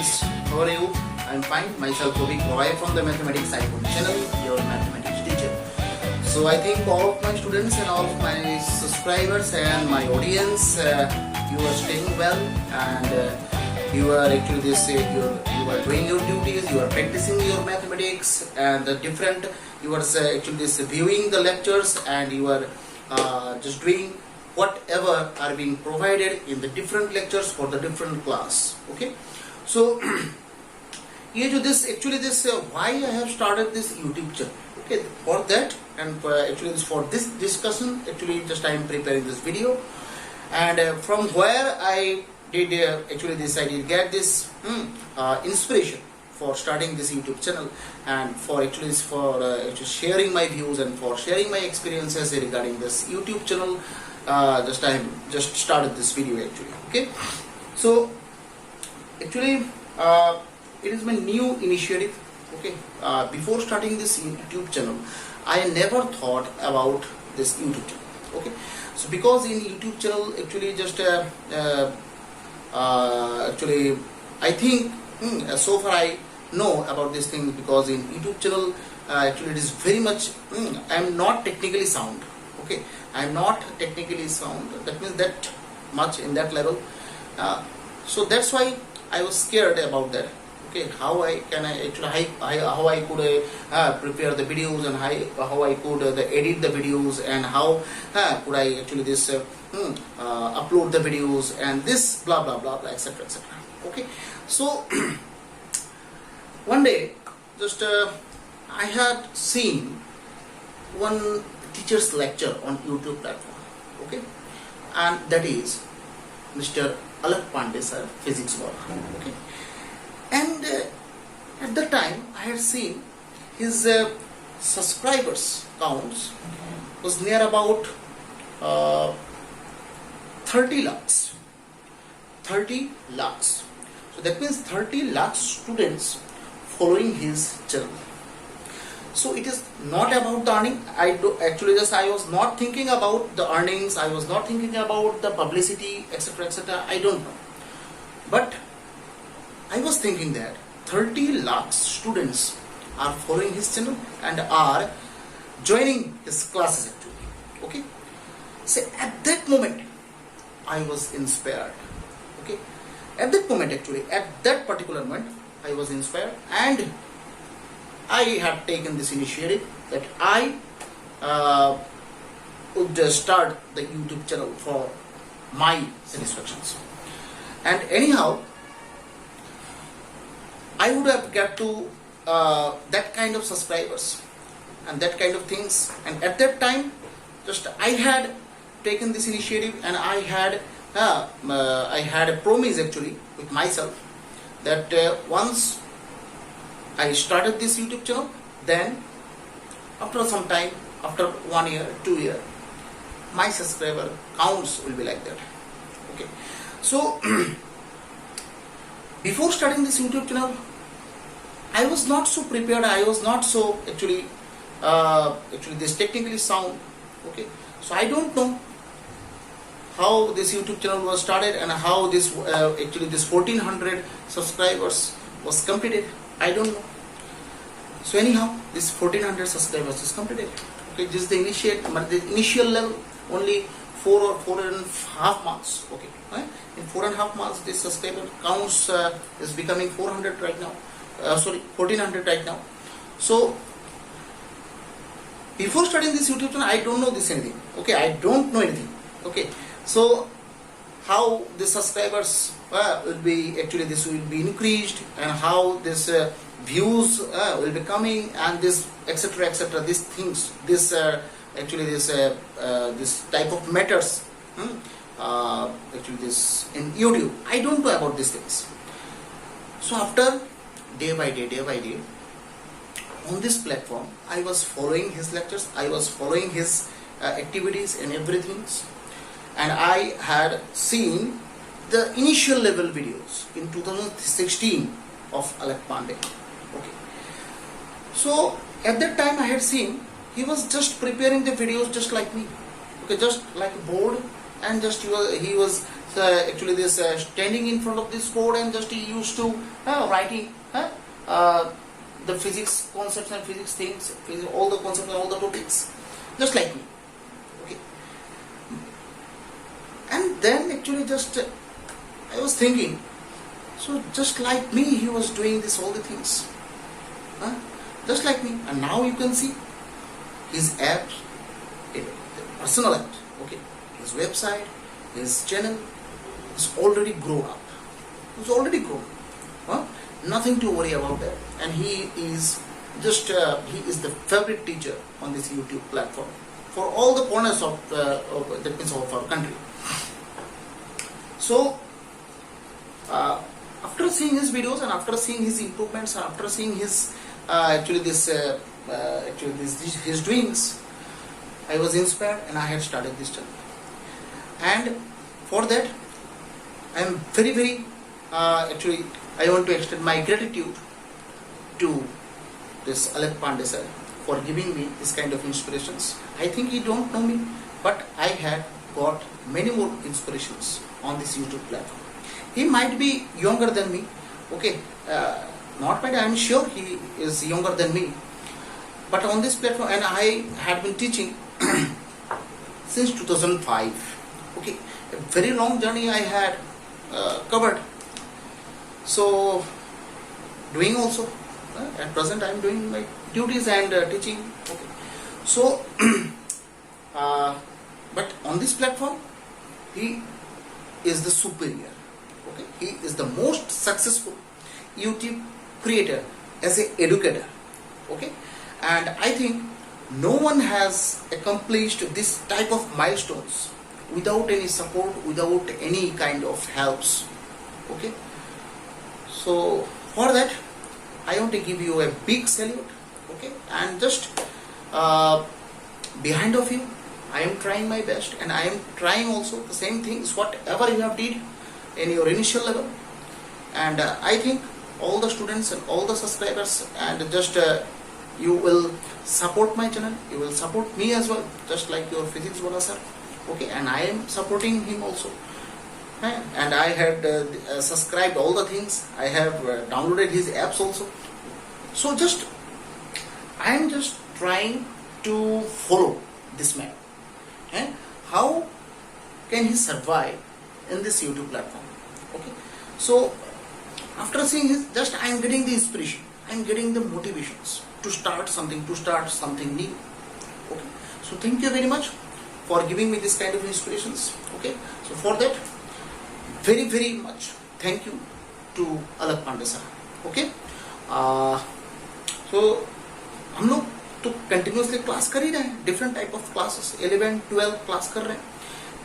students, how are you? I'm fine. Myself Robbie Roy from the Mathematics Icon channel, your mathematics teacher. So I think all of my students and all of my subscribers and my audience, you are staying well, and you are actually you are doing your duties, you are practicing your mathematics, and the different you are actually viewing the lectures, and you are just doing whatever are being provided in the different lectures for the different class. Okay, so why I have started this YouTube channel. Okay, for that and for this discussion, just I am preparing this video, and from where I did I did get this inspiration for starting this YouTube channel, and for sharing my views and for sharing my experiences regarding this YouTube channel. I just started this video actually. Okay, so actually it is my new initiative. Okay, before starting this YouTube channel, I never thought about this YouTube channel. Okay, so because in YouTube channel I think so far I know about this thing, because in YouTube channel it is very much I am not technically sound. Okay, I am not technically sound, that means that much in that level, so that's why I was scared about that. Okay, how I could prepare the videos, and how I could edit the videos, and how could I upload the videos, and this blah blah blah blah, etc etc. Okay, so one day I had seen one teacher's lecture on YouTube platform. Okay, and that is Mr. Alak Pandey sir, physics work. Okay, and at the time I had seen his subscribers counts was near about 30 lakhs. 30 lakhs. So that means 30 lakh students following his channel. So it is not about the earning. I was not thinking about the earnings. I was not thinking about the publicity, etc etc. I don't know. But I was thinking that 30 lakh students are following his channel and are joining his classes actually. Okay. So at that moment I was inspired. Okay. At that moment at that particular moment I was inspired, and I have taken this initiative that I would start the YouTube channel for my satisfactions. And anyhow, I would have got to that kind of subscribers and that kind of things. And at that time, I had taken this initiative, and I had a promise actually with myself that once I started this YouTube channel, then after some time, after 1 year, 2 years, my subscriber counts will be like that. Okay, so before starting this YouTube channel, I was not so prepared. I was not so this technically sound. Okay, so I don't know how this YouTube channel was started, and how this this 1400 subscribers was completed. I don't know. So anyhow, this 1400 subscribers is completed. Okay, this is the initial level, only 4 or 4.5 months. Okay, right? In 4.5 months, this subscriber counts is becoming 400 right now. 1400 right now. So before starting this YouTube channel, I don't know this anything. Okay, I don't know anything. Okay, so how the subscribers will be this will be increased, and how this views will be coming, and this etc etc, these things, this this type of matters this in YouTube, I don't know about these things. So after day by day on this platform, I was following his lectures, I was following his activities and everything, and I had seen the initial level videos in 2016 of Alak Pandey. Okay, so at that time I had seen he was just preparing the videos just like me. Okay, just like a board, and he was actually this standing in front of this board and just he used to writing the physics concepts and physics things, all the concepts and all the topics, just like me. Okay. And then actually just I was thinking, so just like me he was doing this all the things, just like me. And now you can see his apps, personal app, okay, his website, his channel is already grown up. It's already grown. Nothing to worry about that. And he is just he is the favorite teacher on this YouTube platform for all the corners of that means of our country. So after seeing his videos and after seeing his improvements and after seeing his his doings, I was inspired and I had started this channel. And for that I am very I want to extend my gratitude to this Alok Pandey sir for giving me this kind of inspirations. I think he don't know me, but I had got many more inspirations on this YouTube platform. He might be younger than me, okay, not that I am sure he is younger than me, but on this platform, and I had been teaching since 2005, okay, a very long journey I had covered. So doing also at present I am doing my duties and teaching, okay. So but on this platform he is the superior, okay. He is the most successful YouTube creator as an educator, okay. And I think no one has accomplished this type of milestones without any support, without any kind of helps, okay. So for that I want to give you a big salute, okay. And just behind of you I am trying my best, and I am trying also the same things whatever you have did in your initial level. And I think all the students and all the subscribers and just you will support my channel, you will support me as well, just like your physics Wala sir, okay. And I am supporting him also, and I had subscribed all the things, I have downloaded his apps also. So just I am just trying to follow this man, and how can he survive in this YouTube platform, okay. So after seeing his, just I am getting the inspiration, I am getting the motivations to start something new, okay. So thank you very much for giving me this kind of inspirations, okay. So for that very much thank you to Alok Pandey sir, okay. So हम लोग तो continuously class कर ही रहे हैं, different type of classes 11, 12 class कर रहे हैं।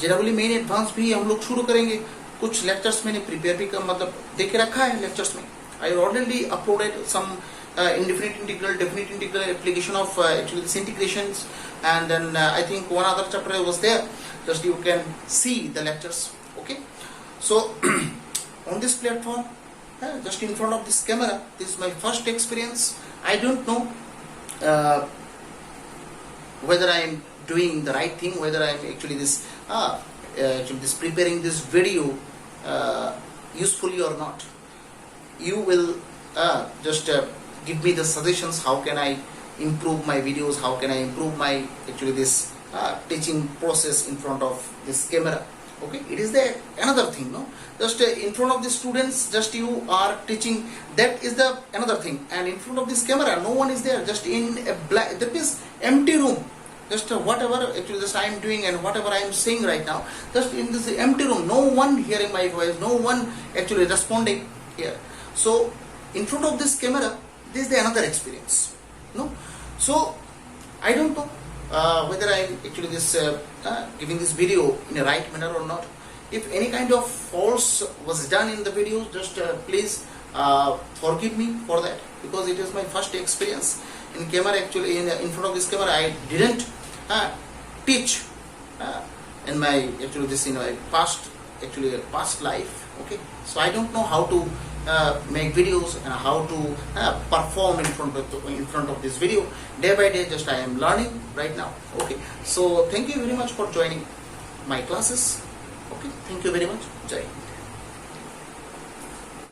JW main advance भी हम लोग शुरू करेंगे। कुछ लेक्चर्स मैंने प्रिपेयर भी मतलब दे के रखा है लेक्चर्स में। I already uploaded some indefinite integral, definite integral, application of actually this integrations, and then I think one other chapter was there. Just you can see the lectures, okay. So on this platform, just in front of this camera, this is my first experience. I don't know whether I am doing the right thing, whether I am actually this preparing this video usefully or not. You will just give me the suggestions. How can I improve my videos? How can I improve my actually this teaching process in front of this camera? Okay, it is the another thing, no? Just in front of the students, just you are teaching. That is the another thing. And in front of this camera, no one is there. Just in a black, that is empty room. Just whatever actually this I am doing and whatever I am saying right now, just in this empty room, no one hearing my voice, no one actually responding here. So in front of this camera, this is the another experience, no? So I don't know whether I am actually this giving this video in a right manner or not. If any kind of faults was done in the video, just please forgive me for that, because it is my first experience in camera. Actually in front of this camera, I didn't teach in my actually this in my past life, okay. So I don't know how to make videos and how to perform in front of this video. Day by day, just I am learning right now, okay. So thank you very much for joining my classes. Okay, thank you very much. Jai Hind.